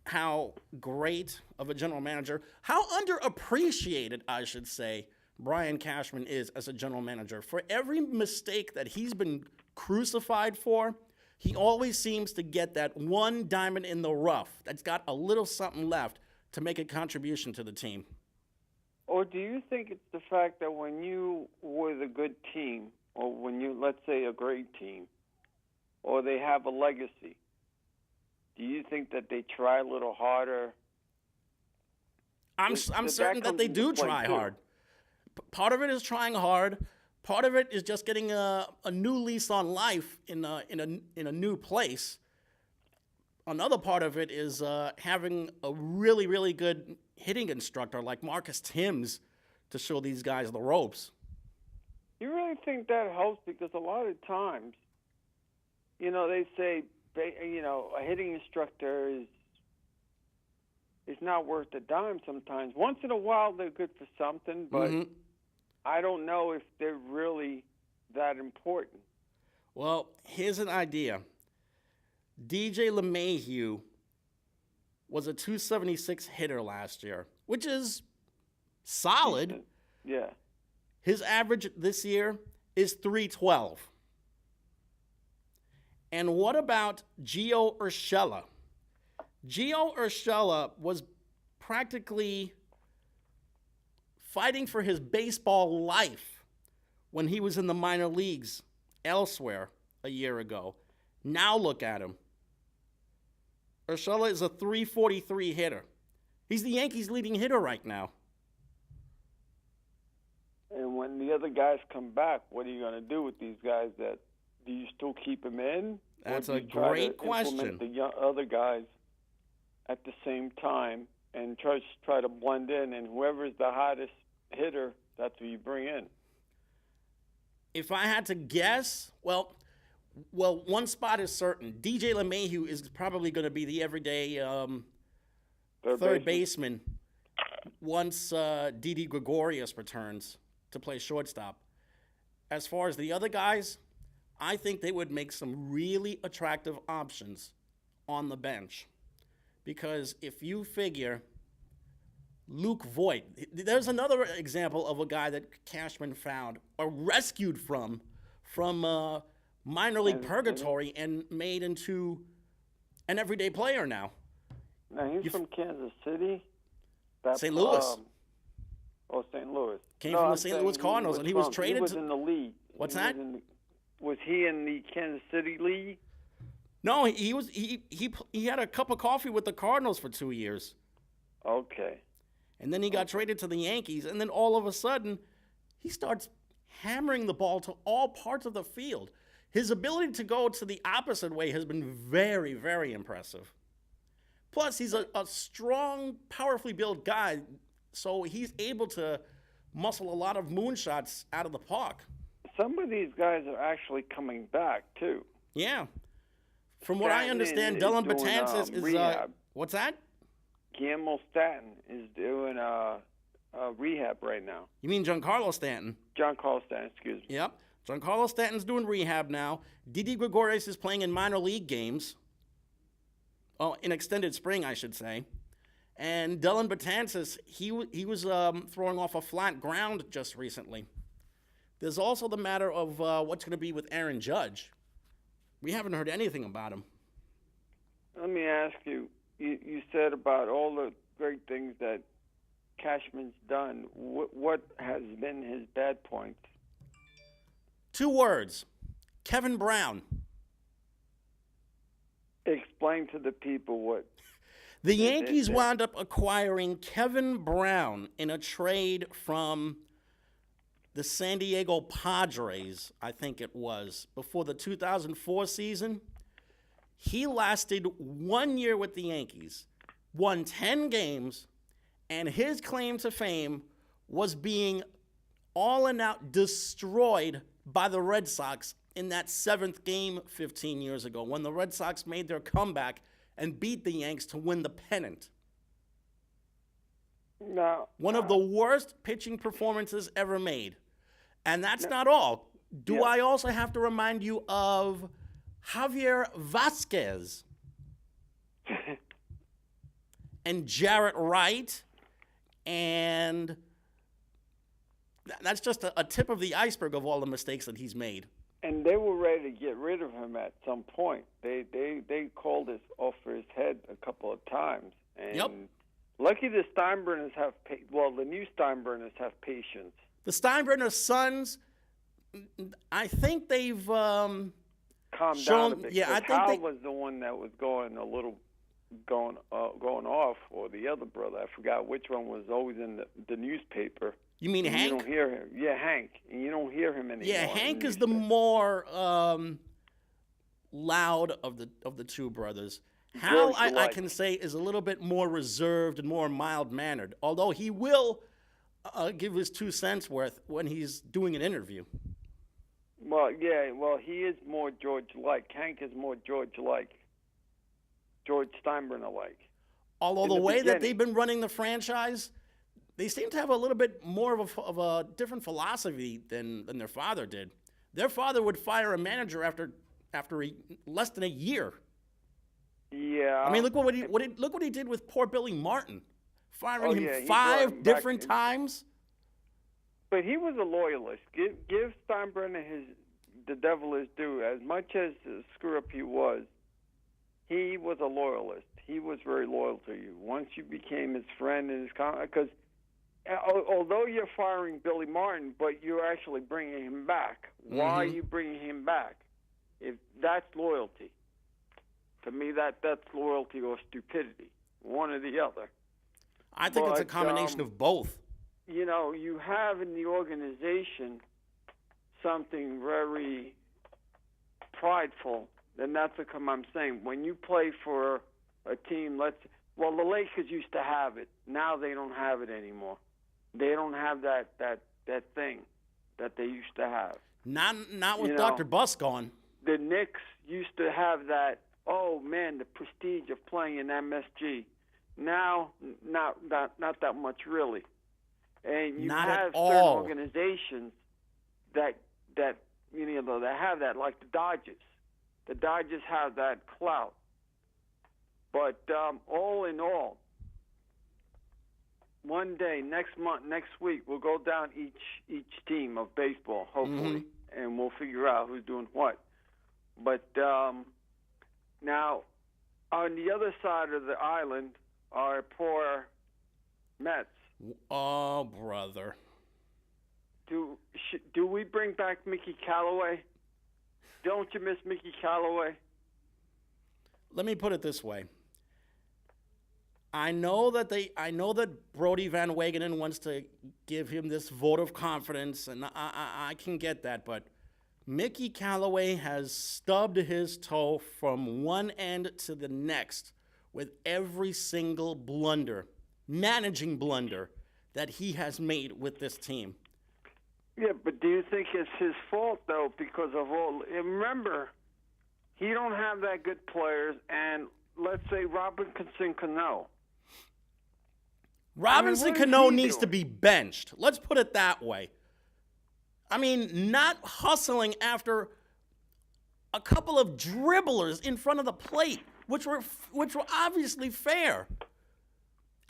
[SPEAKER 1] how great of a general manager, how underappreciated, I should say, Brian Cashman is as a general manager. For every mistake that he's been crucified for, he always seems to get that one diamond in the rough that's got a little something left to make a contribution to the team.
[SPEAKER 2] Or do you think it's the fact that when you were the good team, or when you, let's say, a great team, or they have a legacy, do you think that they try a little harder?
[SPEAKER 1] I'm certain that they do try hard. Part of it is trying hard. Part of it is just getting a new lease on life in a new place. Another part of it is having a really, really good hitting instructor like Marcus Timms to show these guys the ropes.
[SPEAKER 2] You really think that helps? Because a lot of times, they say, a hitting instructor is not worth a dime sometimes. Once in a while, they're good for something, but I don't know if they're really that important.
[SPEAKER 1] Well, here's an idea. DJ LeMahieu was a 276 hitter last year, which is solid.
[SPEAKER 2] Yeah.
[SPEAKER 1] His average this year is 312. And what about Gio Urshela? Gio Urshela was practically fighting for his baseball life when he was in the minor leagues elsewhere a year ago. Now look at him. Urshela is a 343 hitter. He's the Yankees' leading hitter right now.
[SPEAKER 2] And when the other guys come back, what are you going to do with these guys? Do you still keep them in?
[SPEAKER 1] That's
[SPEAKER 2] or do
[SPEAKER 1] a
[SPEAKER 2] you try
[SPEAKER 1] great
[SPEAKER 2] to
[SPEAKER 1] question.
[SPEAKER 2] Implement the other guys at the same time and try to blend in, and whoever's the hottest hitter, that's who you bring in.
[SPEAKER 1] If I had to guess, well, one spot is certain. DJ LeMahieu is probably going to be the everyday third baseman once Didi Gregorius returns to play shortstop. As far as the other guys, I think they would make some really attractive options on the bench. Because if you figure Luke Voigt, there's another example of a guy that Cashman found or rescued from minor league purgatory and made into an everyday player now.
[SPEAKER 2] Now, he's from Kansas City?
[SPEAKER 1] St. Louis.
[SPEAKER 2] St. Louis.
[SPEAKER 1] Came from the St. Louis Cardinals, and he was traded
[SPEAKER 2] He was in the league.
[SPEAKER 1] What's that?
[SPEAKER 2] Was he in the Kansas City League?
[SPEAKER 1] No, he had a cup of coffee with the Cardinals for 2 years.
[SPEAKER 2] Okay.
[SPEAKER 1] And then he got traded to the Yankees, and then all of a sudden, he starts hammering the ball to all parts of the field. His ability to go to the opposite way has been very, very impressive. Plus, he's a strong, powerfully built guy, so he's able to muscle a lot of moonshots out of the park.
[SPEAKER 2] some of these guys are actually coming back too.
[SPEAKER 1] Yeah. From what I understand,
[SPEAKER 2] is
[SPEAKER 1] Dylan
[SPEAKER 2] doing,
[SPEAKER 1] Betances is
[SPEAKER 2] rehab.
[SPEAKER 1] what's that?
[SPEAKER 2] Guillermo Stanton is doing rehab right now.
[SPEAKER 1] You mean Giancarlo Stanton?
[SPEAKER 2] Giancarlo Stanton, excuse me.
[SPEAKER 1] Yep. Giancarlo Stanton's doing rehab now. Didi Gregorius is playing in minor league games. Oh, in extended spring, I should say. And Dylan Betances, he was throwing off a flat ground just recently. There's also the matter of what's going to be with Aaron Judge. We haven't heard anything about him.
[SPEAKER 2] Let me ask you, you said about all the great things that Cashman's done. What has been his bad points?
[SPEAKER 1] 2 words. Kevin Brown.
[SPEAKER 2] Explain to the people what.
[SPEAKER 1] The Yankees wound up acquiring Kevin Brown in a trade from the San Diego Padres, I think it was, before the 2004 season. He lasted 1 year with the Yankees, won 10 games, and his claim to fame was being all and out destroyed by the Red Sox in that 7th game 15 years ago when the Red Sox made their comeback and beat the Yanks to win the pennant.
[SPEAKER 2] Now,
[SPEAKER 1] one of the worst pitching performances ever made. And that's not all. Do I also have to remind you of Javier Vasquez and Jarrett Wright? And that's just a tip of the iceberg of all the mistakes that he's made.
[SPEAKER 2] And they were ready to get rid of him at some point. They called us off for his head a couple of times. And lucky the Steinbrenners have, the new Steinbrenners have patience.
[SPEAKER 1] The Steinbrenner sons, I think they've
[SPEAKER 2] calmed down a bit.
[SPEAKER 1] Yeah, I think
[SPEAKER 2] Hal was the one that was going off, or the other brother. I forgot which one was always in the newspaper.
[SPEAKER 1] You mean
[SPEAKER 2] and
[SPEAKER 1] Hank?
[SPEAKER 2] You don't hear him. Yeah, Hank. And you don't hear him anymore.
[SPEAKER 1] Yeah, Hank is the more loud of the 2 brothers. Hal, I can say, is a little bit more reserved and more mild-mannered, although he will give his 2 cents worth when he's doing an interview.
[SPEAKER 2] Well, yeah, he is more George-like. Hank is more George-like. George Steinbrenner-like.
[SPEAKER 1] Although the way that they've been running the franchise, they seem to have a little bit more of a different philosophy than their father did. Their father would fire a manager after less than a year.
[SPEAKER 2] Yeah.
[SPEAKER 1] I mean, look what he did with poor Billy Martin, firing him 5 different times.
[SPEAKER 2] But he was a loyalist. Give Steinbrenner the devil his due. As much as a screw up he was a loyalist. He was very loyal to you. Once you became his friend and his because although you're firing Billy Martin, but you're actually bringing him back. Why are you bringing him back? If that's loyalty. To me, that's loyalty or stupidity, one or the other.
[SPEAKER 1] I think it's a combination of both.
[SPEAKER 2] You know, you have in the organization something very prideful, and that's what I'm saying. When you play for a team, the Lakers used to have it. Now they don't have it anymore. They don't have that thing that they used to have.
[SPEAKER 1] Not with Dr. Buss gone.
[SPEAKER 2] The Knicks used to have that, oh, man, the prestige of playing in MSG. Now, not that much, really. And you have certain organizations that have that, like the Dodgers. The Dodgers have that clout. But all in all, one day, next week, we'll go down each team of baseball, hopefully, and we'll figure out who's doing what. But now, on the other side of the island are poor Mets.
[SPEAKER 1] Oh, brother.
[SPEAKER 2] Do we bring back Mickey Callaway? Don't you miss Mickey Callaway?
[SPEAKER 1] Let me put it this way. I know that Brody Van Wagenen wants to give him this vote of confidence, and I can get that, but Mickey Callaway has stubbed his toe from one end to the next with every single managing blunder that he has made with this team.
[SPEAKER 2] Yeah, but do you think it's his fault, though, because of all... Remember, he don't have that good players, and let's say Robinson Cano.
[SPEAKER 1] Robinson Cano needs to be benched. Let's put it that way. I mean, not hustling after a couple of dribblers in front of the plate, which were obviously fair.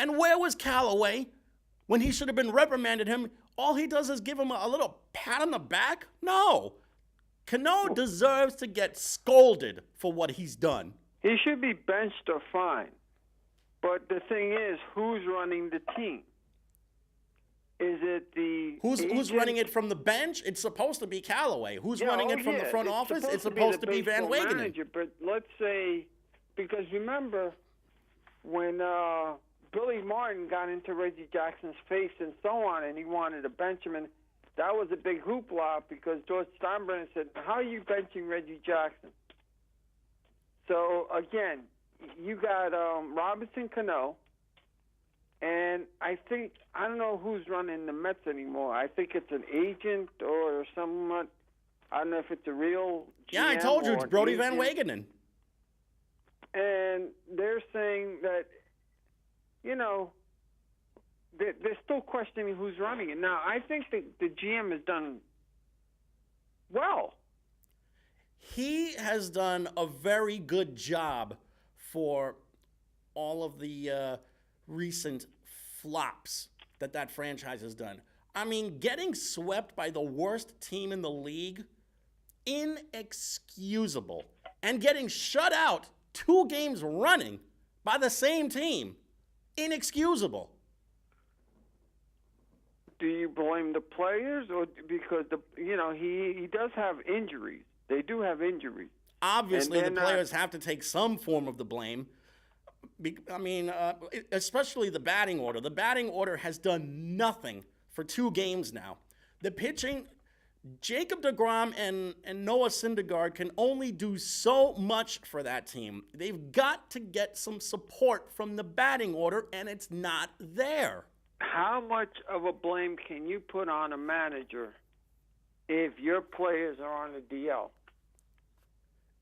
[SPEAKER 1] And where was Callaway when he should have been reprimanded him? All he does is give him a little pat on the back? No. Cano deserves to get scolded for what he's done.
[SPEAKER 2] He should be benched or fined. But the thing is, who's running the team? Is it the
[SPEAKER 1] Who's running it from the bench? It's supposed to be Callaway. Who's running it from the front office? It's supposed to be Van Wagenen.
[SPEAKER 2] But let's say, because remember, when Billy Martin got into Reggie Jackson's face and so on, and he wanted to bench him, and that was a big hoopla because George Steinbrenner said, how are you benching Reggie Jackson? So, again, you got Robinson Cano, and I don't know who's running the Mets anymore. I think it's an agent or someone. I don't know if it's a real GM.
[SPEAKER 1] Yeah, I told you, it's Brody Van Wagenen.
[SPEAKER 2] And they're saying that, they're still questioning who's running it. Now, I think that the GM has done well.
[SPEAKER 1] He has done a very good job for all of the recent flops that franchise has done. I mean, getting swept by the worst team in the league, inexcusable. And getting shut out 2 games running by the same team, inexcusable.
[SPEAKER 2] Do you blame the players, or because he does have injuries? They do have injuries.
[SPEAKER 1] Obviously, the players have to take some form of the blame. I mean, especially the batting order. The batting order has done nothing for 2 games now. The pitching, Jacob deGrom and Noah Syndergaard can only do so much for that team. They've got to get some support from the batting order, and it's not there.
[SPEAKER 2] How much of a blame can you put on a manager if your players are on the DL?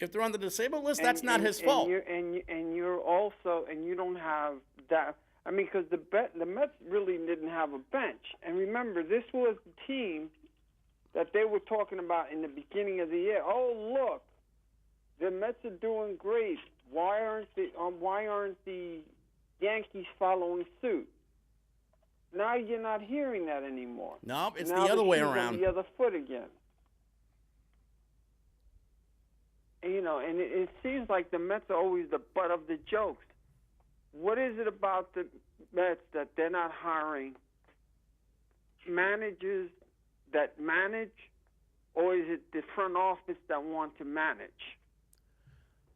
[SPEAKER 1] If they're on the disabled list, that's not his fault.
[SPEAKER 2] And you're also, and you don't have that. I mean, because the Mets really didn't have a bench. And remember, this was the team that they were talking about in the beginning of the year. Oh, look, the Mets are doing great. Why aren't the Yankees following suit? Now you're not hearing that anymore.
[SPEAKER 1] No, it's the other way around.
[SPEAKER 2] On the other foot again. And it seems like the Mets are always the butt of the jokes. What is it about the Mets that they're not hiring managers that manage, or is it the front office that want to manage?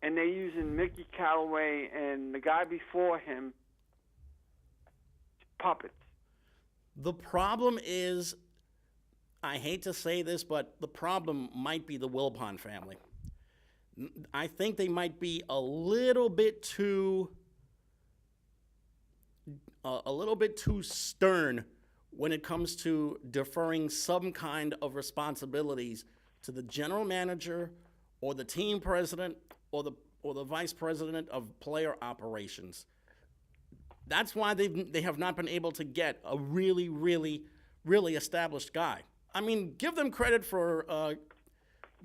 [SPEAKER 2] And they're using Mickey Callaway and the guy before him, puppets.
[SPEAKER 1] The problem is, I hate to say this, but the problem might be the Wilpon family. I think they might be a little bit too stern when it comes to deferring some kind of responsibilities to the general manager or the team president or the vice president of player operations. That's why they have not been able to get a really, really, really established guy. I mean, give them credit for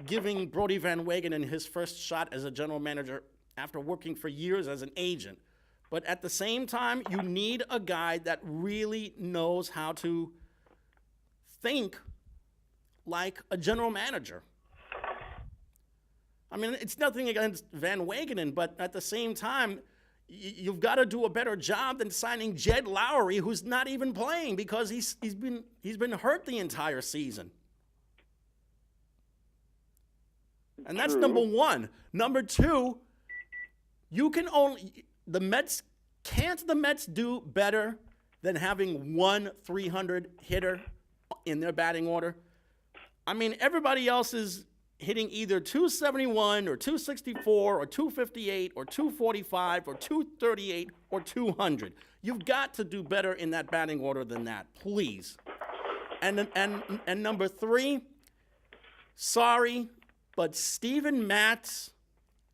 [SPEAKER 1] giving Brody Van Wagenen his first shot as a general manager after working for years as an agent. But at the same time, you need a guy that really knows how to think like a general manager. I mean, it's nothing against Van Wagenen, but at the same time, you've got to do a better job than signing Jed Lowry, who's not even playing because he's been hurt the entire season. And that's number one. Number two, the Mets do better than having one 300 hitter in their batting order? I mean, everybody else is hitting either 271 or 264 or 258 or 245 or 238 or 200. You've got to do better in that batting order than that, please. And number 3, sorry, but Steven Matz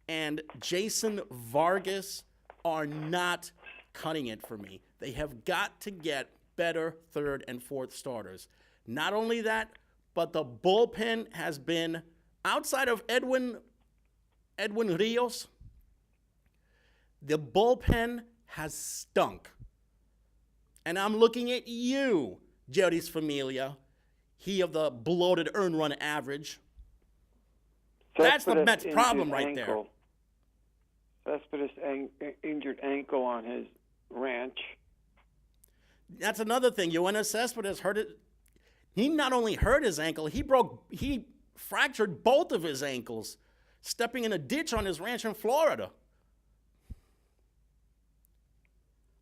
[SPEAKER 1] and Jason Vargas are not cutting it for me. They have got to get better third and fourth starters. Not only that, but the bullpen has been, outside of Edwin Rios, the bullpen has stunk. And I'm looking at you, Jerry's Familia, he of the bloated earned run average. That's the Mets' problem right there.
[SPEAKER 2] Cespedes injured ankle on his ranch.
[SPEAKER 1] That's another thing. Yoenis Cespedes hurt it. He not only hurt his ankle, he fractured both of his ankles stepping in a ditch on his ranch in Florida.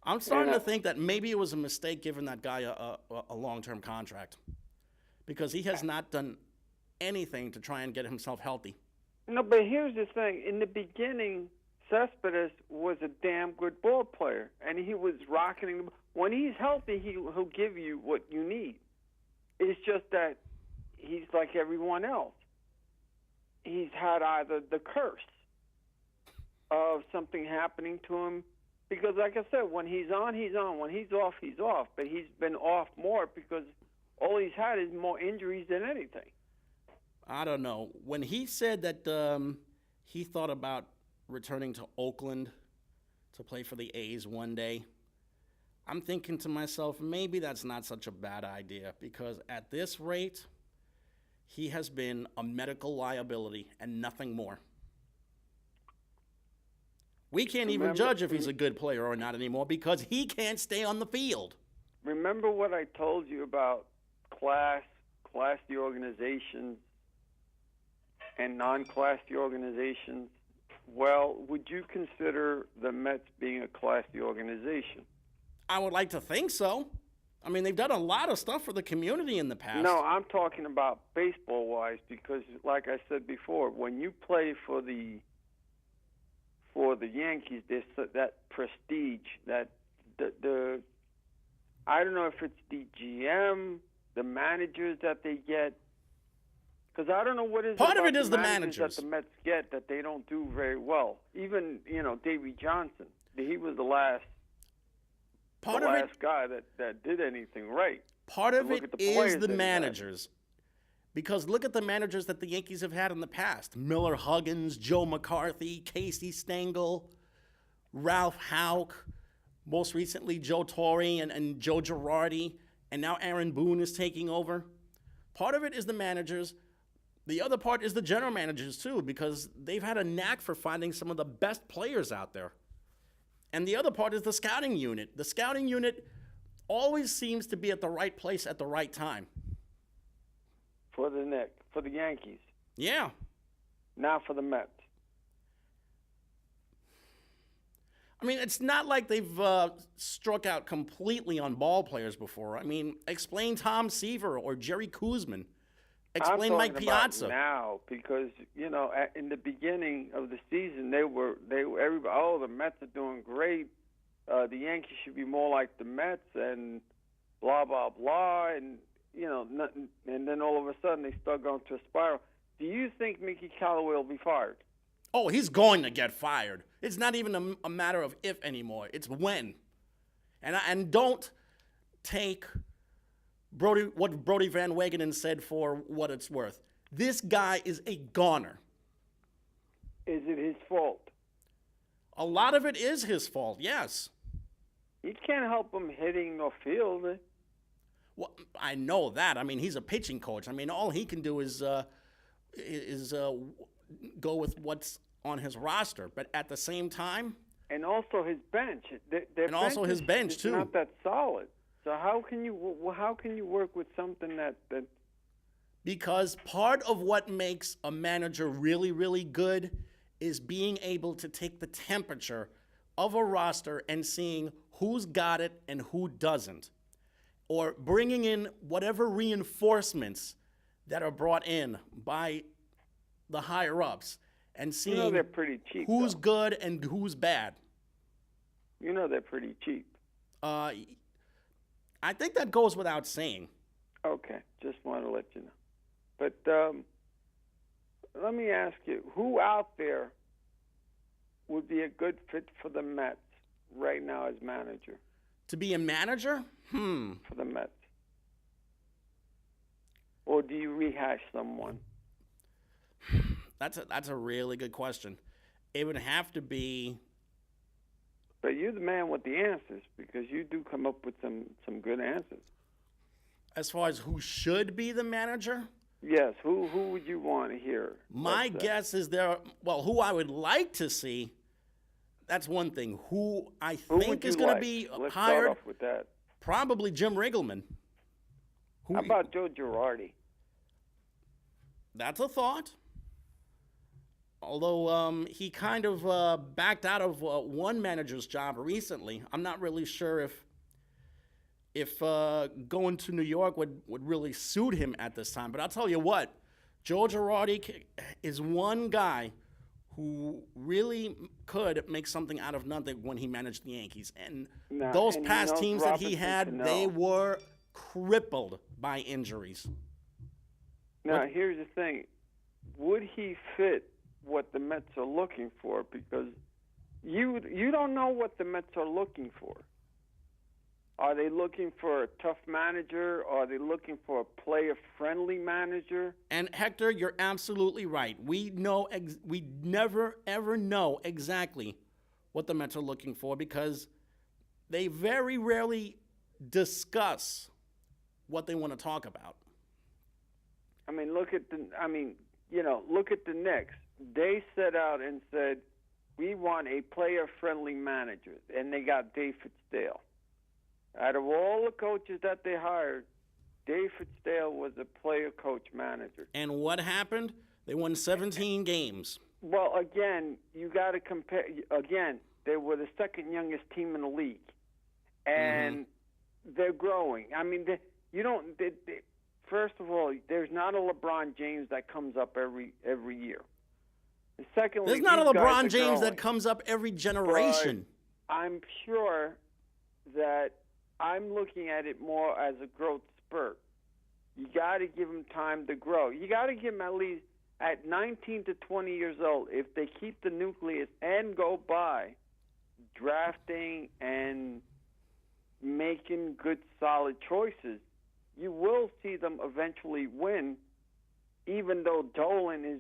[SPEAKER 1] I'm starting to think that maybe it was a mistake giving that guy a long-term contract, because he has not done anything to try and get himself healthy.
[SPEAKER 2] No, but here's the thing. In the beginning, Cespedes was a damn good ball player, and he was rocketing. When he's healthy, he'll give you what you need. It's just that he's like everyone else. He's had either the curse of something happening to him, because like I said, when he's on, he's on. When he's off, he's off. But he's been off more because all he's had is more injuries than anything.
[SPEAKER 1] I don't know. When he said that he thought about returning to Oakland to play for the A's one day, I'm thinking to myself, maybe that's not such a bad idea, because at this rate, he has been a medical liability and nothing more. We can't even judge if he's a good player or not anymore, because he can't stay on the field.
[SPEAKER 2] Remember what I told you about classy organizations and non-classy organizations? Well, would you consider the Mets being a classy organization?
[SPEAKER 1] I would like to think so. I mean, they've done a lot of stuff for the community in the past.
[SPEAKER 2] No, I'm talking about baseball-wise, because like I said before, when you play for the Yankees, there's that prestige, that the I don't know if it's the GM, the managers that they get, because I don't know what is
[SPEAKER 1] part of it
[SPEAKER 2] the
[SPEAKER 1] is the managers
[SPEAKER 2] that the Mets get that they don't do very well. Even Davey Johnson, he was the last guy that did anything right.
[SPEAKER 1] Part of it is the managers. Because look at the managers that the Yankees have had in the past. Miller Huggins, Joe McCarthy, Casey Stengel, Ralph Houck, most recently Joe Torre and Joe Girardi, and now Aaron Boone is taking over. Part of it is the managers. The other part is the general managers, too, because they've had a knack for finding some of the best players out there. And the other part is the scouting unit. The scouting unit always seems to be at the right place at the right time.
[SPEAKER 2] For the Yankees.
[SPEAKER 1] Yeah.
[SPEAKER 2] Not for the Mets.
[SPEAKER 1] I mean, it's not like they've struck out completely on ball players before. I mean, explain Tom Seaver or Jerry Koosman. Explain Mike Piazza.
[SPEAKER 2] Now, because in the beginning of the season, everybody, the Mets are doing great. The Yankees should be more like the Mets, and blah blah blah, and and then all of a sudden they start going to a spiral. Do you think Mickey Callaway will be fired?
[SPEAKER 1] Oh, he's going to get fired. It's not even a matter of if anymore. It's when. And don't take what Brody Van Wagenen said for what it's worth. This guy is a goner.
[SPEAKER 2] Is it his fault?
[SPEAKER 1] A lot of it is his fault, yes.
[SPEAKER 2] You can't help him hitting or fielding.
[SPEAKER 1] Well, I know that. I mean, he's a pitching coach. I mean, all he can do is go with what's on his roster. But at the same time,
[SPEAKER 2] and also his bench.
[SPEAKER 1] His bench
[SPEAKER 2] is
[SPEAKER 1] too.
[SPEAKER 2] Not that solid. So how can you work with something that?
[SPEAKER 1] Because part of what makes a manager really, really good is being able to take the temperature of a roster and seeing who's got it and who doesn't. Or bringing in whatever reinforcements that are brought in by the higher-ups and seeing
[SPEAKER 2] they're pretty cheap,
[SPEAKER 1] who's good and who's bad.
[SPEAKER 2] They're pretty cheap.
[SPEAKER 1] I think that goes without saying.
[SPEAKER 2] Okay, just wanted to let you know. But let me ask you, who out there would be a good fit for the Mets right now as manager?
[SPEAKER 1] To be a manager?
[SPEAKER 2] For the Mets. Or do you rehash someone?
[SPEAKER 1] That's a really good question. It would have to be.
[SPEAKER 2] But you're the man with the answers because you do come up with some good answers.
[SPEAKER 1] As far as who should be the manager?
[SPEAKER 2] Yes, who would you want to hear?
[SPEAKER 1] My guess is who I would like to see, that's one thing. Who I think is going to be
[SPEAKER 2] Let's
[SPEAKER 1] hired?
[SPEAKER 2] start off with that.
[SPEAKER 1] Probably Jim Riggleman.
[SPEAKER 2] How about Joe Girardi?
[SPEAKER 1] That's a thought. Although he kind of backed out of one manager's job recently. I'm not really sure if going to New York would really suit him at this time. But I'll tell you what, Joe Girardi is one guy who really could make something out of nothing when he managed the Yankees. And those past teams that he had, they were crippled by injuries.
[SPEAKER 2] Now, here's the thing. Would he fit what the Mets are looking for? Because you don't know what the Mets are looking for. Are they looking for a tough manager? Are they looking for a player-friendly manager?
[SPEAKER 1] And Hector, you're absolutely right. We never ever know exactly what the Mets are looking for because they very rarely discuss what they want to talk about.
[SPEAKER 2] I mean, look at the Knicks. They set out and said, we want a player-friendly manager, and they got Dave Fitzgerald. Out of all the coaches that they hired, Dave Fitzgerald was a player-coach manager.
[SPEAKER 1] And what happened? They won 17 games.
[SPEAKER 2] Well, again, you got to compare. Again, they were the second youngest team in the league, and they're growing. I mean, first of all, there's not a LeBron James that comes up every year. And secondly,
[SPEAKER 1] there's not a LeBron James that comes up every generation.
[SPEAKER 2] But I'm sure that I'm looking at it more as a growth spurt. You got to give them time to grow. You got to give them at least at 19 to 20 years old, if they keep the nucleus and go by drafting and making good, solid choices, you will see them eventually win, even though Dolan is,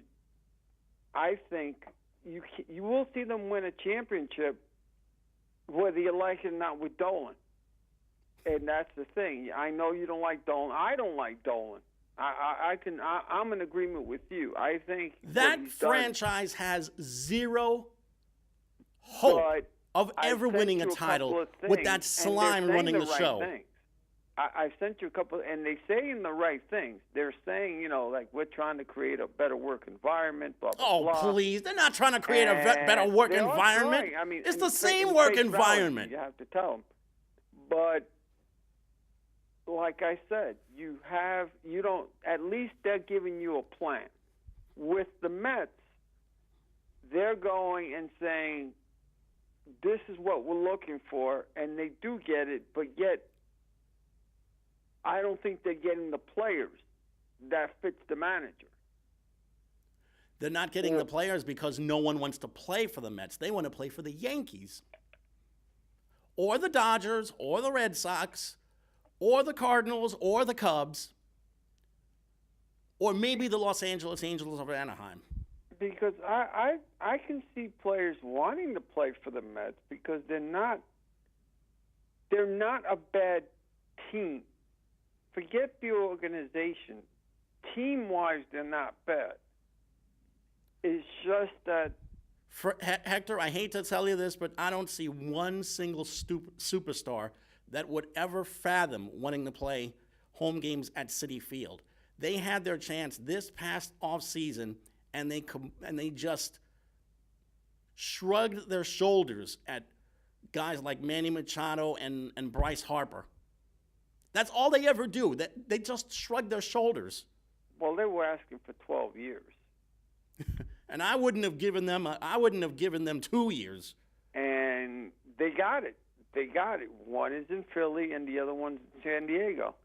[SPEAKER 2] I think, you will see them win a championship whether you like it or not with Dolan. And that's the thing. I know you don't like Dolan. I don't like Dolan. I'm in agreement with you. I think
[SPEAKER 1] that franchise has zero hope of ever winning a title with that slime running the show.
[SPEAKER 2] I've sent you a couple, and they say in the right things. They're saying, like we're trying to create a better work environment, blah, blah, blah.
[SPEAKER 1] Oh, please. They're not trying to create a better work environment.
[SPEAKER 2] I mean,
[SPEAKER 1] it's the same work environment.
[SPEAKER 2] You have to tell them. But like I said, at least they're giving you a plan. With the Mets, they're going and saying, this is what we're looking for, and they do get it, but yet I don't think they're getting the players that fits the manager.
[SPEAKER 1] They're not getting the players because no one wants to play for the Mets. They want to play for the Yankees or the Dodgers or the Red Sox or the Cardinals or the Cubs or maybe the Los Angeles Angels of Anaheim.
[SPEAKER 2] Because I can see players wanting to play for the Mets because they're not a bad team. Forget the organization. Team-wise, they're not bad. It's just that...
[SPEAKER 1] Hector, I hate to tell you this, but I don't see one single superstar that would ever fathom wanting to play home games at Citi Field. They had their chance this past offseason, and they just shrugged their shoulders at guys like Manny Machado and Bryce Harper. That's all they ever do. They just shrug their shoulders.
[SPEAKER 2] Well, they were asking for 12 years.
[SPEAKER 1] And I wouldn't have given them 2 years.
[SPEAKER 2] And they got it. One is in Philly and the other one's in San Diego.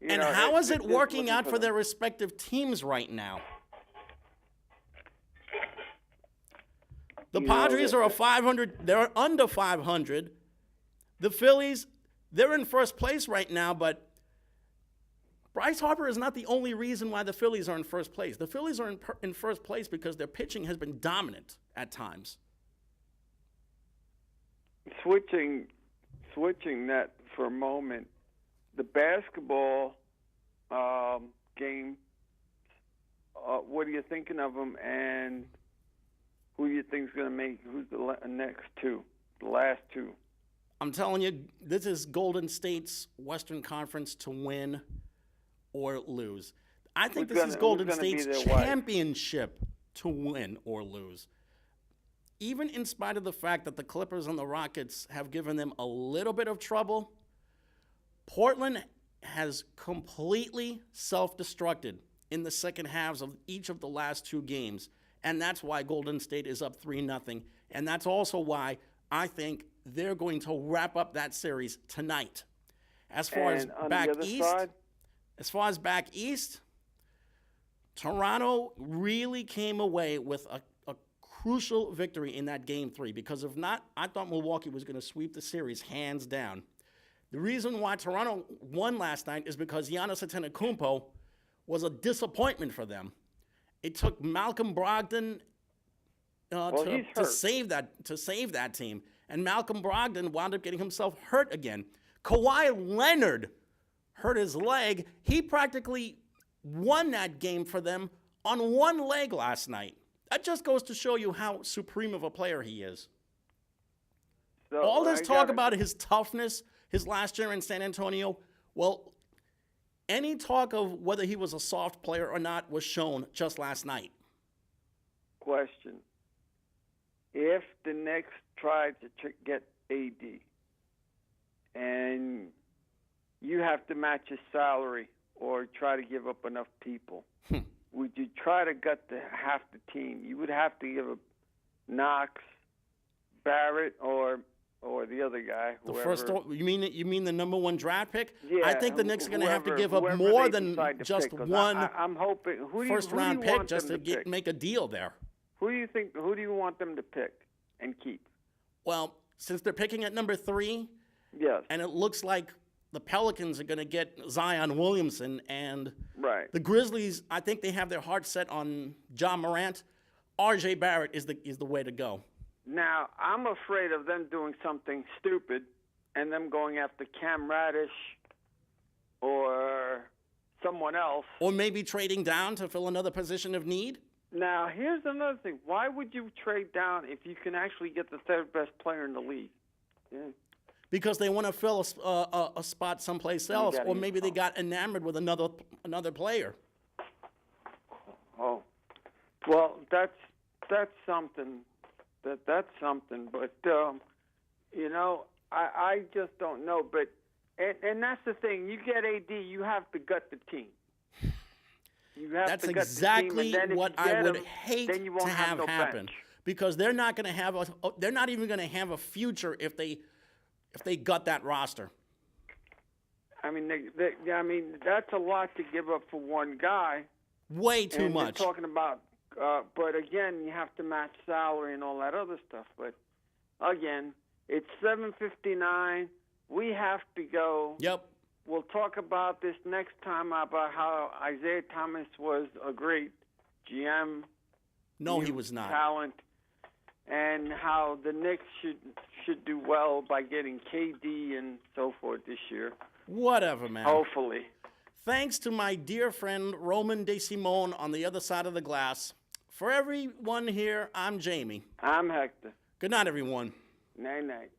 [SPEAKER 1] And how is it working out for their respective teams right now? The Padres are a 500. They're under 500. The Phillies, they're in first place right now, but Bryce Harper is not the only reason why the Phillies are in first place. The Phillies are in first place because their pitching has been dominant at times.
[SPEAKER 2] Switching that for a moment, the basketball game, what are you thinking of them, and who do you think is going to make, who's the next two, the last two?
[SPEAKER 1] I'm telling you, this is Golden State's Western Conference to win or lose. I think this is Golden State's championship to win or lose. Even in spite of the fact that the Clippers and the Rockets have given them a little bit of trouble, Portland has completely self-destructed in the second halves of each of the last two games. And that's why Golden State is up 3-0. And that's also why I think they're going to wrap up that series tonight. As far as back east, Toronto really came away with a crucial victory in that Game 3, because if not, I thought Milwaukee was going to sweep the series hands down. The reason why Toronto won last night is because Giannis Antetokounmpo was a disappointment for them. It took Malcolm Brogdon to save that team, and Malcolm Brogdon wound up getting himself hurt again. Kawhi Leonard hurt his leg. He practically won that game for them on one leg last night. That just goes to show you how supreme of a player he is.
[SPEAKER 2] So
[SPEAKER 1] all this talk about his toughness, his last year in San Antonio, well, any talk of whether he was a soft player or not was shown just last night.
[SPEAKER 2] Question. If the Knicks tried to get AD and you have to match his salary or try to give up enough people, would you try to gut half the team? You would have to give up Knox, Barrett, or the other guy.
[SPEAKER 1] The first, you mean the number one draft pick?
[SPEAKER 2] Yeah,
[SPEAKER 1] I think the Knicks are going to have to give up more than just one
[SPEAKER 2] I'm hoping
[SPEAKER 1] first-round pick just to make a deal there.
[SPEAKER 2] Who do you want them to pick and keep?
[SPEAKER 1] Well, since they're picking at number 3,
[SPEAKER 2] yes,
[SPEAKER 1] and it looks like the Pelicans are going to get Zion Williamson, and
[SPEAKER 2] right.
[SPEAKER 1] The Grizzlies, I think they have their heart set on John Morant. R.J. Barrett is the way to go.
[SPEAKER 2] Now, I'm afraid of them doing something stupid and them going after Cam Reddish or someone else.
[SPEAKER 1] Or maybe trading down to fill another position of need.
[SPEAKER 2] Now, here's another thing. Why would you trade down if you can actually get the third best player in the league? Yeah.
[SPEAKER 1] Because they want to fill a spot someplace else, or maybe they got enamored with another player.
[SPEAKER 2] Oh, well, that's something. That's something. But I just don't know. But and that's the thing. You get AD, you have to gut the team.
[SPEAKER 1] That's exactly what I would hate to have happen. Because they're not going to have they're not even going to have a future if they gut that roster.
[SPEAKER 2] I mean, that's a lot to give up for one guy.
[SPEAKER 1] Way too much.
[SPEAKER 2] You're talking about, but again, you have to match salary and all that other stuff. But again, it's 7:59. We have to go.
[SPEAKER 1] Yep.
[SPEAKER 2] We'll talk about this next time about how Isaiah Thomas was a great GM.
[SPEAKER 1] No, he was not.
[SPEAKER 2] Talent. And how the Knicks should do well by getting KD and so forth this year.
[SPEAKER 1] Whatever, man.
[SPEAKER 2] Hopefully.
[SPEAKER 1] Thanks to my dear friend Roman DeSimone on the other side of the glass. For everyone here, I'm Jamie.
[SPEAKER 2] I'm Hector.
[SPEAKER 1] Good night, everyone.
[SPEAKER 2] Night-night.